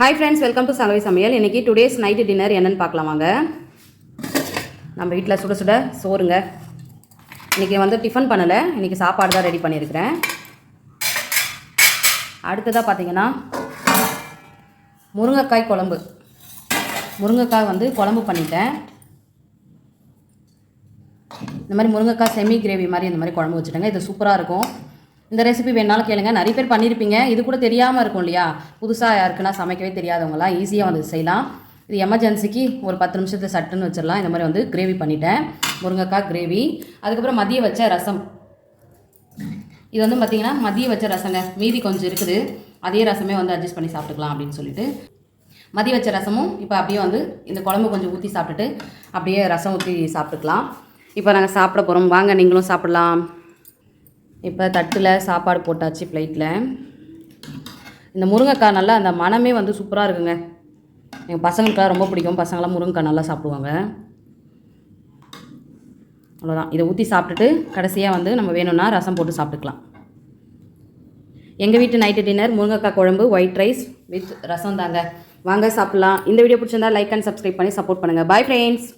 Hi friends, welcome to Sangavi Samayal. இன்னைக்கு today's night dinner என்னன்னு பார்க்கலாம் வாங்க. நம்ம வீட்டில் சுட சுட சோறுங்க. இன்னைக்கு வந்து டிஃபன் பண்ணலை, இன்னைக்கு சாப்பாடு தான் ரெடி பண்ணியிருக்கிறேன். அடுத்ததாக பார்த்தீங்கன்னா முருங்கைக்காய் குழம்பு. முருங்கைக்காய் வந்து குழம்பு பண்ணிட்டேன். இந்த மாதிரி முருங்கைக்காய் செமி கிரேவி மாதிரி இந்த மாதிரி குழம்பு வச்சுட்டேங்க. இது சூப்பராக இருக்கும். இந்த ரெசிபி வேணாலும் கேளுங்க. நிறைய பேர் பண்ணியிருப்பீங்க, இது கூட தெரியாமல் இருக்கும் இல்லையா? புதுசாக யாருக்குன்னா சமைக்கவே தெரியாதவங்களாம் ஈஸியாக வந்து செய்யலாம். இது எமர்ஜென்சிக்கு ஒரு 10 நிமிஷத்தை சட்டுன்னு வச்சிடலாம். இந்த மாதிரி வந்து கிரேவி பண்ணிட்டேன், முருங்கைக்காய் கிரேவி. அதுக்கப்புறம் மதியம் வச்ச ரசம். இது வந்து பார்த்திங்கன்னா மதியம் வச்ச ரசங்க, மீதி கொஞ்சம் இருக்குது, அதே ரசமே வந்து அட்ஜஸ்ட் பண்ணி சாப்பிட்டுக்கலாம் அப்படின்னு சொல்லிட்டு மதியம் வச்ச ரசமும் இப்போ அப்படியே வந்து இந்த குழம்பு கொஞ்சம் ஊற்றி சாப்பிட்டுட்டு அப்படியே ரசம் ஊற்றி சாப்பிட்டுக்கலாம். இப்போ நாங்கள் சாப்பிட போகிறோம், வாங்க நீங்களும் சாப்பிட்லாம். இப்போ தட்டில் சாப்பாடு போட்டாச்சு பிளேட்டில். இந்த முருங்கைக்காய் நல்லா அந்த மனமே வந்து சூப்பராக இருக்குங்க. எங்கள் பசங்களுக்கெல்லாம் ரொம்ப பிடிக்கும், பசங்களாம் முருங்கைக்காய் நல்லா சாப்பிடுவாங்க. அவ்வளோதான், இதை ஊற்றி சாப்பிட்டுட்டு கடைசியாக வந்து நம்ம வேணும்னா ரசம் போட்டு சாப்பிட்டுக்கலாம். எங்கள் வீட்டு நைட்டு டின்னர் முருங்கைக்காய் குழம்பு, ஒயிட் ரைஸ் வித் ரசம் தாங்க. வாங்க சாப்பிட்லாம். இந்த வீடியோ பிடிச்சிருந்தா லைக் அண்ட் சப்ஸ்கிரைப் பண்ணி சப்போர்ட் பண்ணுங்கள். Bye friends.